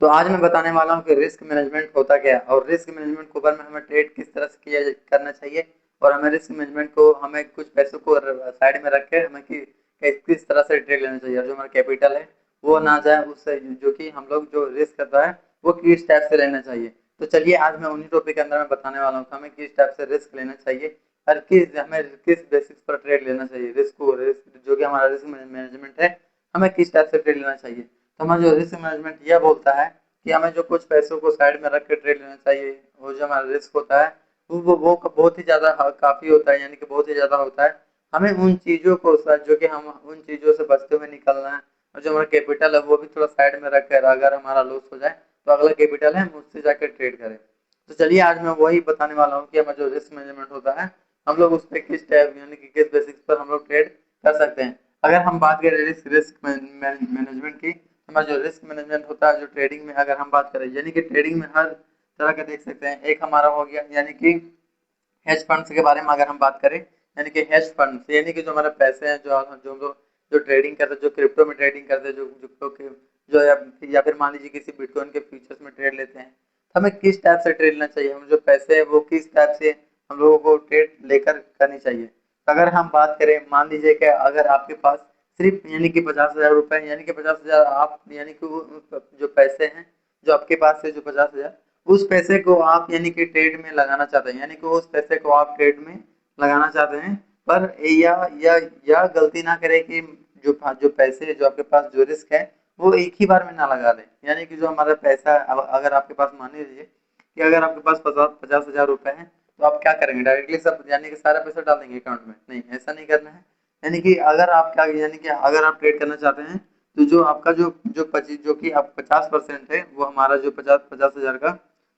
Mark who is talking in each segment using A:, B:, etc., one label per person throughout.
A: तो आज मैं बताने वाला हूँ कि रिस्क मैनेजमेंट होता क्या है और रिस्क मैनेजमेंट के ऊपर में हमें ट्रेड किस तरह से किया करना चाहिए और हमें रिस्क मैनेजमेंट को हमें कुछ पैसों को साइड में रख के हमें किस तरह से ट्रेड लेना चाहिए और जो हमारा कैपिटल है वो ना जाए उससे, जो कि हम लोग जो रिस्क करता है वो किस टाइप से लेना चाहिए। तो चलिए आज मैं उन्हीं टॉपिक के अंदर में बताने वाला हूँ कि हमें किस टाइप से रिस्क लेना चाहिए और हमें किस बेसिस पर ट्रेड लेना चाहिए। रिस्क जो कि हमारा रिस्क मैनेजमेंट है, हमें किस टाइप से ट्रेड लेना चाहिए। तो हमारा जो रिस्क मैनेजमेंट यह बोलता है कि हमें जो कुछ पैसों को साइड में रख के ट्रेड लेना चाहिए। वो जो हमारा रिस्क होता है वो बहुत ही ज़्यादा काफ़ी होता है, यानी कि बहुत ही ज़्यादा होता है। हमें उन चीज़ों को जो कि हम उन चीज़ों से बचते हुए निकलना है और जो हमारा कैपिटल है वो भी थोड़ा साइड में रख कर अगर हमारा लॉस हो जाए तो अगला कैपिटल है हम उससे जाकर ट्रेड करें। तो चलिए आज मैं वही बताने वाला हूँ कि हमारा जो रिस्क मैनेजमेंट होता है हम लोग उस पर किस टाइप यानी कि किस बेसिस पर हम लोग ट्रेड कर सकते हैं। अगर हम बात करें रिस्क मैनेजमेंट की, हमारा जो रिस्क मैनेजमेंट होता है जो ट्रेडिंग में अगर हम बात करें, यानी कि ट्रेडिंग में हर तरह का देख सकते हैं। एक हमारा हो गया यानी कि हेज फंड्स के बारे में अगर हम बात करें, यानी कि हेज फंड्स यानी कि जो हमारे पैसे हैं जो जो जो, जो ट्रेडिंग करते हैं, जो क्रिप्टो में ट्रेडिंग करते हैं, जो या फिर मान लीजिए किसी बिटकॉइन के फ्यूचर्स में ट्रेड लेते हैं, तो हमें किस टाइप से ट्रेड लेना चाहिए, हम जो पैसे हैं वो किस टाइप से हम लोगों को ट्रेड लेकर करनी चाहिए। तो अगर हम बात करें, मान लीजिए कि अगर आपके पास सिर्फ यानी कि 50,000 रुपए, यानी कि 50,000 आप यानी कि जो पैसे हैं जो आपके पास है, जो 50,000 उस पैसे को आप यानी कि ट्रेड में लगाना चाहते हैं, यानी कि उस पैसे को आप ट्रेड में लगाना चाहते हैं। पर या गलती ना करें कि जो पैसे जो आपके पास जो रिस्क है वो एक ही बार में ना लगा दें। यानी कि जो हमारा पैसा अगर आपके पास, मान लीजिए कि अगर आपके पास 50,000 रुपए हैं, तो आप क्या करेंगे, डायरेक्टली सब यानी कि सारा पैसा डाल देंगे अकाउंट में? नहीं, ऐसा नहीं करना है। यानी कि अगर आप क्या, यानी कि अगर आप ट्रेड करना चाहते हैं तो जो आपका जो 25, जो कि आप 50% है, वो हमारा जो पचास पचास हजार का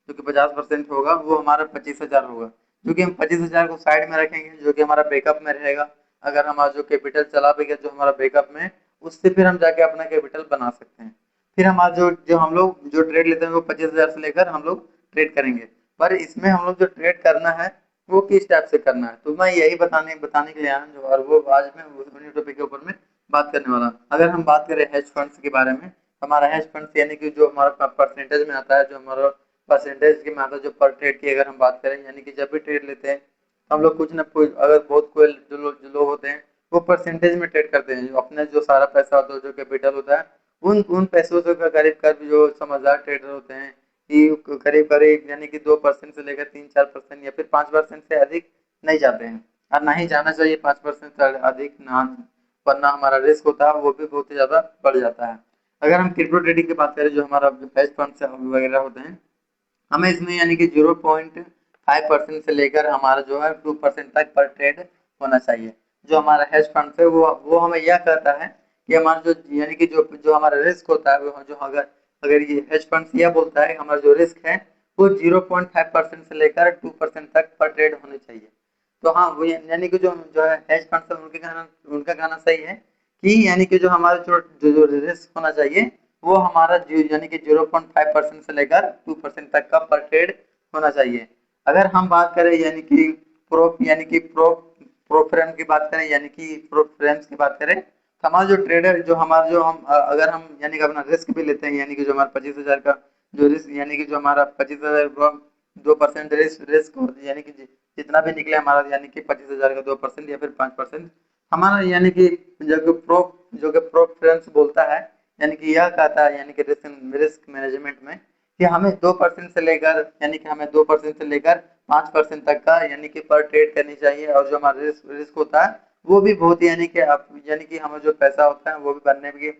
A: जो कि 50% होगा वो हमारा 25,000 होगा। क्योंकि हम 25,000 को साइड में रखेंगे जो कि हमारा बैकअप में रहेगा। अगर हमारा जो कैपिटल चला भी गया जो हमारा बैकअप में, उससे फिर हम जाके अपना कैपिटल बना सकते हैं। फिर हमारा जो जो हम लोग जो ट्रेड लेते हैं वो 25,000 से लेकर हम लोग ट्रेड करेंगे। पर इसमें हम लोग जो ट्रेड करना है वो किस टाइप से करना है, तो मैं यही बताने बताने के लिए आया हूँ। और वो आज मैं उन्हीं टॉपिक के ऊपर में बात करने वाला हूँ। अगर हम बात करें हेज फंड्स के बारे में, हमारा हेज फंड्स यानी कि जो हमारा परसेंटेज में आता है, जो हमारा परसेंटेज की मात्रा जो पर ट्रेड की अगर हम बात करें, यानी कि जब भी ट्रेड लेते हैं तो हम लोग कुछ ना कुछ, अगर बहुत कोई जो लोग होते हैं वो परसेंटेज में ट्रेड करते हैं। जो अपने जो सारा पैसा होता है, जो कैपिटल होता है, उन पैसों से करीब करीब जो समझदार ट्रेडर होते हैं कि करीब करीब यानी कि 2% से लेकर 3-4% या फिर 5% से अधिक नहीं जाते हैं। और ना ही जाना चाहिए 5% से अधिक ना, वरना हमारा रिस्क होता है वो भी बहुत ही ज़्यादा बढ़ जाता है। अगर हम क्रिप्टो ट्रेडिंग की बात करें, जो हमारा हेज फंड्स वगैरह होते हैं, हमें इसमें यानी कि 0.5% से लेकर हमारा जो है 2% तक पर ट्रेड होना चाहिए। जो हमारा हेज फंड है वो हमें यह कहता है कि हमारा जो यानी कि जो जो हमारा रिस्क होता है वो जो अगर अगर ये हेज फंड यह बोलता है हमारा जो रिस्क है वो 0.5% से लेकर 2% तक पर ट्रेड होने चाहिए। तो हाँ, वो यानी कि जो जो है हेज फंड उनका कहना सही है कि यानी कि जो हमारा जो रिस्क होना चाहिए वो हमारा यानी कि 0.5% से लेकर 2% तक का पर ट्रेड होना चाहिए। अगर हम बात करें यानी कि प्रोफ्रेम की बात करें, यानी कि प्रोफ्रेम्स की बात करें, तो हमारा जो ट्रेडर जो हमारा जो हम अगर हम यानी कि अपना रिस्क भी लेते हैं, यानी कि जो हमारा 25,000 का जो रिस्क, यानी कि जो हमारा 25,000 2% रिस्क यानी कि जितना भी निकले हमारा, यानी कि 25,000 का 2% या फिर 5%, हमारा यानी कि जो कि प्रोफ्रेंस बोलता है, यानी कि यह कहता है यानी कि रिस्क मैनेजमेंट में कि हमें 2% से लेकर, यानी कि हमें 2% से लेकर 5% तक का यानी कि पर ट्रेड करनी चाहिए। और जो हमारा रिस्क होता है वो भी बहुत यानी कि यानी कि हमें जो पैसा होता है वो भी बनने भी,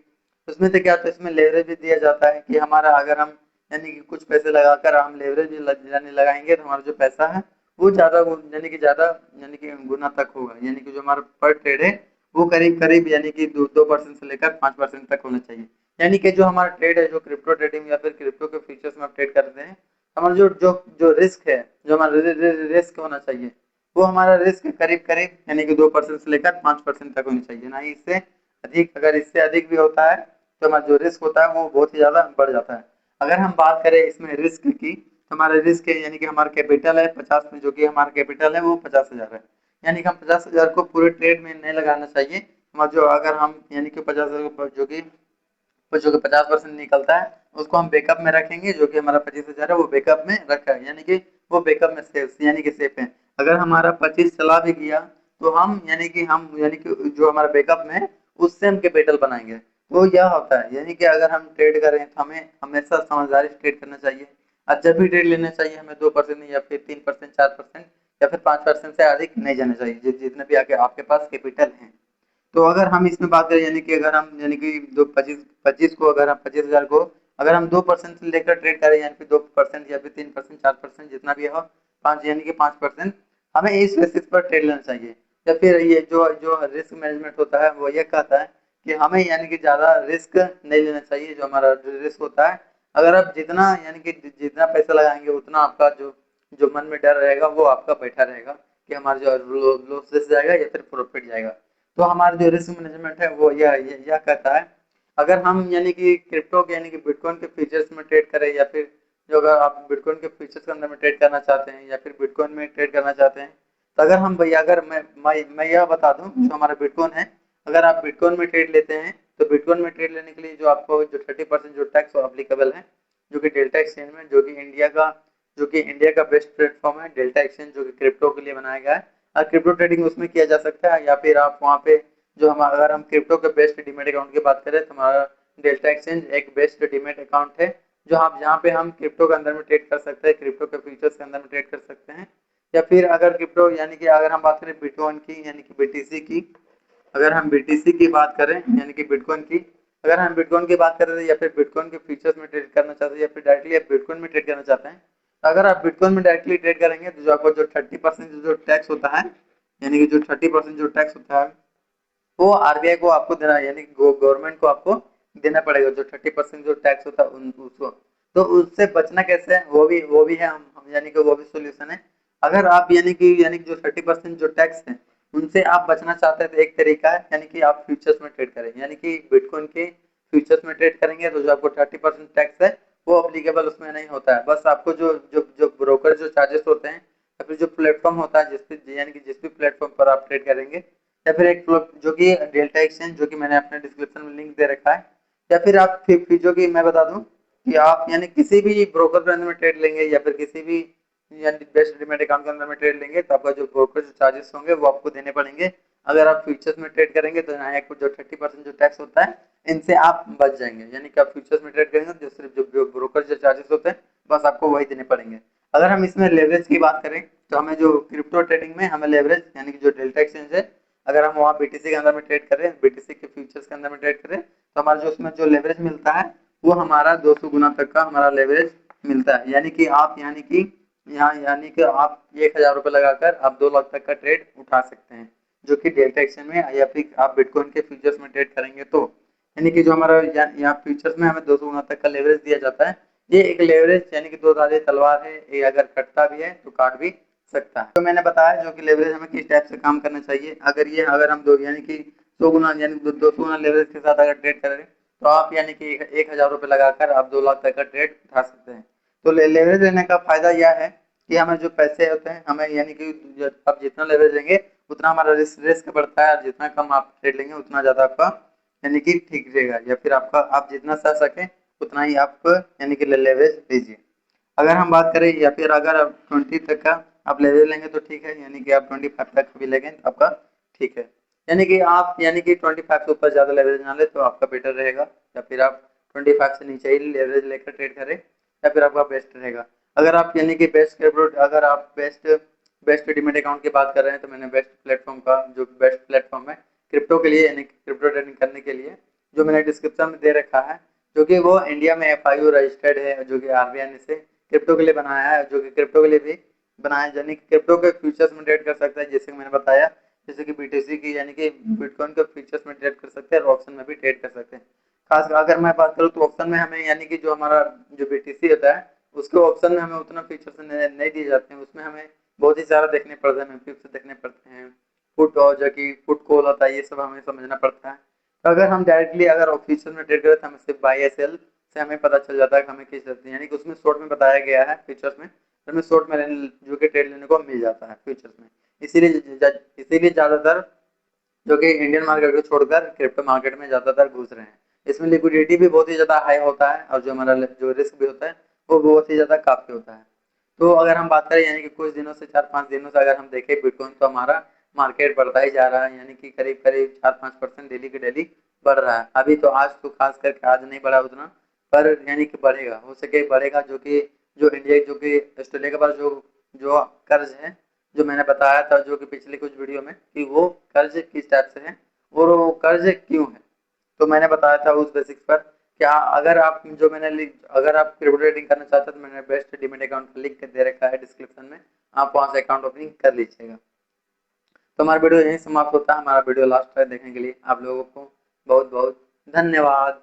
A: उसमें से क्या होता है, इसमें लेवरेज भी दिया जाता है कि हमारा अगर हम यानी कि कुछ पैसे लगाकर हम लेवरेज यानी लगाएंगे तो हमारा जो पैसा है वो ज्यादा यानी कि ज्यादा यानी कि गुना तक होगा। यानी कि जो हमारा पर ट्रेड है वो करीब करीब यानी कि 2% से लेकर 5% तक होना चाहिए। यानी कि जो हमारा ट्रेड है, जो क्रिप्टो ट्रेडिंग या फिर क्रिप्टो के फ्यूचर्स में आप ट्रेड करते हैं, हमारा जो जो जो रिस्क है, जो हमारा रिस्क होना चाहिए वो हमारा रिस्क करीब करीब यानी कि 2% से लेकर 5% तक होनी चाहिए, ना ही इससे अधिक। अगर इससे अधिक भी होता है तो हमारा जो रिस्क होता है वो बहुत ही ज्यादा बढ़ जाता है। अगर हम बात करें इसमें रिस्क की, तो हमारा रिस्क है यानी कि हमारा कैपिटल है 50 में, जो कि हमारा कैपिटल है वो 50,000 है। यानी कि हम 50,000 को पूरे ट्रेड में नहीं लगाना चाहिए। जो अगर हम यानी कि 50,000 जो कि वो जो कि 50% निकलता है उसको हम बैकअप में रखेंगे, जो कि हमारा 25,000 है वो बैकअप में रखा है, यानी कि वो बैकअप में सेव यानी कि सेफ है। अगर हमारा 25 चला भी गया तो हम यानी कि जो हमारा बैकअप में है उससे हम कैपिटल बनाएंगे। तो यह होता है, यानी कि अगर हम ट्रेड करें तो हमें हमेशा समझदारी से ट्रेड करना चाहिए। और जब भी ट्रेड लेना चाहिए हमें 2% या फिर 3%, 4% या फिर 5% से अधिक नहीं जाना चाहिए, जितने भी आगे आपके पास कैपिटल है। तो अगर हम इसमें बात करें, यानी कि अगर हम यानी कि दो पच्चीस पच्चीस को अगर हम 25,000 को अगर हम 2% से लेकर ट्रेड करें, यानी कि 2% या फिर 3%, 4%, जितना भी हो, 5 यानी कि 5%, हमें इस बेसिस पर ट्रेड लेना चाहिए। या फिर ये जो जो रिस्क मैनेजमेंट होता है वो ये कहता है कि हमें यानी कि ज्यादा रिस्क नहीं लेना चाहिए। जो हमारा रिस्क होता है, अगर आप जितना यानी कि जितना पैसा लगाएंगे उतना आपका जो जो मन में डर रहेगा वो आपका बैठा रहेगा कि हमारा जो लॉस जाएगा या फिर प्रॉफिट जाएगा। तो हमारा जो रिस्क मैनेजमेंट है वो यह कहता है, अगर हम यानी कि क्रिप्टो के यानी कि बिटकॉइन के फीचर्स में ट्रेड करें, या फिर जो अगर आप बिटकॉइन के फीचर्स के अंदर में ट्रेड करना चाहते हैं या फिर बिटकॉइन में ट्रेड करना चाहते हैं, तो अगर हम भैया अगर मैं यह बता दूं, जो हमारा बिटकॉइन है, अगर आप बिटकॉइन में ट्रेड लेते हैं तो बिटकॉइन में ट्रेड लेने के लिए जो आपको जो 30% जो टैक्स अप्लीकेबल है, जो कि डेल्टा एक्सचेंज में, जो कि इंडिया का बेस्ट प्लेटफॉर्म है डेल्टा एक्सचेंज, जो कि क्रिप्टो के लिए बनाया गया है। और क्रिप्टो ट्रेडिंग उसमें किया जा सकता है, या फिर आप वहाँ पे जो हम अगर हम क्रिप्टो के बेस्ट डीमेट अकाउंट की बात करें तो हमारा डेल्टा एक्सचेंज एक बेस्ट डीमेट अकाउंट है, जो आप जहाँ पे हम क्रिप्टो के अंदर में ट्रेड कर सकते हैं, क्रिप्टो के फ्यूचर्स के अंदर में ट्रेड कर सकते हैं। या फिर अगर क्रिप्टो यानी कि अगर हम बात करें बिटकॉइन की यानी कि बीटीसी की, अगर हम बीटीसी की बात करें यानी कि बिटकॉइन की, अगर हम बिटकॉइन की बात करें या फिर बिटकॉइन के फीचर्स में ट्रेड करना चाहते हैं या फिर डायरेक्टली आप बिटकॉइन में ट्रेड करना चाहते हैं, तो अगर आप बिटकॉइन में डायरेक्टली ट्रेड करेंगे तो जो आपको जो 30% जो टैक्स होता है, यानी कि जो 30% जो टैक्स होता है वो आरबीआई को आपको देना है, यानी गवर्नमेंट को आपको देना पड़ेगा जो 30% जो टैक्स होता है उसको। तो उससे बचना कैसे है, वो भी है, हम यानी कि वो भी सोल्यूशन है। अगर आप यानी कि जो 30% जो टैक्स है उनसे आप बचना चाहते हैं तो एक तरीका है, यानी कि आप फ्यूचर्स में ट्रेड करें, यानी कि बिटकॉइन के फ्यूचर्स में ट्रेड करेंगे तो जो आपको 30% टैक्स है वो अप्लीकेबल उसमें नहीं होता है। बस आपको जो जो जो ब्रोकर जो चार्जेस होते हैं या फिर जो प्लेटफॉर्म होता है जिस पे यानी कि जिस भी प्लेटफॉर्म पर आप ट्रेड करेंगे, या फिर एक जो कि डेल्टा एक्सचेंज, जो कि मैंने अपने डिस्क्रिप्शन में लिंक दे रखा है, या फिर आप फिर जो कि मैं बता दूं कि आप यानी किसी भी ब्रोकर के अंदर में ट्रेड लेंगे या फिर किसी भी यानी बेस्ट डिमेट अकाउंट के अंदर में ट्रेड लेंगे तो आपका जो ब्रोकर जो चार्जेस होंगे वो आपको देने पड़ेंगे। अगर आप फ्यूचर्स में ट्रेड करेंगे तो यहाँ एक जो 30% जो टैक्स होता है इनसे आप बच जाएंगे, यानी कि आप फ्यूचर्स में ट्रेड करेंगे तो सिर्फ जो ब्रोकर जो चार्जेस होते हैं बस आपको वही देने पड़ेंगे। अगर हम इसमें लेवरेज की बात करें तो हमें जो क्रिप्टो ट्रेडिंग में हमें लेवरेज यानी कि जो डेल्टा एक्सचेंज है, अगर हम वहाँ बीटीसी के अंदर में ट्रेड करें, बीटीसी के फ्यूचर्स के अंदर में ट्रेड करें, तो हमारा जो उसमें जो लेवरेज मिलता है वो हमारा 200 गुना तक का हमारा लेवरेज मिलता है। यानी कि आप 1,000 रुपये लगाकर आप 2 लाख तक का ट्रेड उठा सकते हैं, जो कि डेल्टा एक्सचेंज में या फिर आप बिटकॉइन के फ्यूचर्स में ट्रेड करेंगे तो, यानी कि जो हमारा यहाँ फ्यूचर्स में हमें 200 गुना तक का लेवरेज दिया जाता है। ये एक लेवरेज यानी कि दो धारी तलवार है, ये अगर कटता भी है तो काट भी सकता है। तो मैंने बताया जो कि लेवरेज हमें किस टाइप से काम करना चाहिए। अगर हम दो यानी कि 100 गुना यानी 200 गुना लेवरेज के साथ अगर ट्रेड करें तो आप यानी कि 1,000 रुपये लगाकर आप 2 लाख तक का ट्रेड उठा सकते हैं। तो लेवरेज लेने का फायदा यह है कि हमें जो पैसे होते हैं हमें यानी कि आप जितना लेवरेज लेंगे उतना हमारा रिस्क बढ़ता है, और जितना कम आप ट्रेड लेंगे उतना ज्यादा आपका यानी कि ठीक रहेगा, या फिर आपका आप जितना सह सके उतना ही आप यानी कि लेवरेज लीजिए। अगर हम बात करें या फिर अगर आप 20 तक का आप लेवरेज लेंगे तो ठीक है, यानी कि आप 25 तक भी लेंगे तो आपका ठीक है। यानी कि आप यानी कि 25 से ऊपर ज्यादा लेवरेज ना ले तो आपका बेटर रहेगा, या फिर आप 25 से नीचे ही लेवरेज लेकर ट्रेड करें या फिर आपका बेस्ट रहेगा। अगर आप यानी कि अगर आप बेस्ट डिमेट अकाउंट की बात कर रहे हैं तो मैंने बेस्ट प्लेटफॉर्म का जो बेस्ट प्लेटफॉर्म है क्रिप्टो के लिए यानी क्रिप्टो ट्रेडिंग करने के लिए, जो मैंने डिस्क्रिप्शन में दे रखा है, जो कि वो इंडिया में एफआईओ रजिस्टर्ड है, जो कि आरबीआई ने से क्रिप्टो के लिए बनाया है, जो कि क्रिप्टो के लिए भी बनाया है, यानी कि क्रिप्टो के फ्यूचर्स में ट्रेड कर सकता है, जैसे कि मैंने बताया, जैसे कि बीटीसी की यानी कि बिटकॉइन के फ्यूचर्स में ट्रेड कर सकते हैं और ऑप्शन में भी ट्रेड कर सकते हैं। खास अगर मैं बात करूँ तो ऑप्शन में हमें यानी कि जो हमारा जो बीटीसी होता है उसके ऑप्शन में हमें उतना फीचर्स नहीं दिए जाते हैं, उसमें हमें बहुत ही सारा देखने पड़ते हैं, फिक्स देखने पड़ते हैं, फुट और जो कि फुट कॉल होता है, ये सब हमें समझना पड़ता है। तो अगर हम डायरेक्टली अगर ऑफिशियल में ट्रेड करें तो हमें सिर्फ बाई या सेल से हमें पता चल जाता है कि हमें किस तरह यानी कि उसमें शॉर्ट में बताया गया है फीचर्स में, तो हमें शॉर्ट में जो कि ट्रेड लेने को मिल जाता है फ्यूचर्स में। इसीलिए ज्यादातर जो कि इंडियन मार्केट को छोड़कर क्रिप्टो मार्केट में ज्यादातर घुस रहे हैं, इसमें लिक्विडिटी भी बहुत ही ज़्यादा हाई होता है और जो हमारा जो रिस्क भी होता है वो बहुत ही ज़्यादा काफ़ी होता है। तो अगर हम बात करें यानी कि कुछ दिनों से 4-5 दिनों से अगर हम देखें बिटकॉइन, तो हमारा मार्केट बढ़ता ही जा रहा है, यानी कि करीब-करीब 4-5% डेली के डेली बढ़ रहा है। अभी तो आज तो खास करके आज नहीं बढ़ा उतना, पर यानी कि बढ़ेगा, हो सके बढ़ेगा, जो कि जो इंडिया जो कि ऑस्ट्रेलिया के पास जो जो कर्ज है, जो मैंने बताया था जो कि पिछले कुछ वीडियो में कि वो कर्ज किस टाइप से है और वो कर्ज क्यों है, तो मैंने बताया था उस बेसिक्स पर। क्या अगर आप जो मैंने अगर आप क्रिप्टो ट्रेडिंग करना चाहते हैं तो मैंने बेस्ट डीमेट अकाउंट का लिंक दे रखा है डिस्क्रिप्शन में, आप वहां से अकाउंट ओपनिंग कर लीजिएगा। तो हमारा वीडियो यहीं समाप्त होता है। हमारा वीडियो लास्ट तक देखने के लिए आप लोगों को बहुत बहुत धन्यवाद।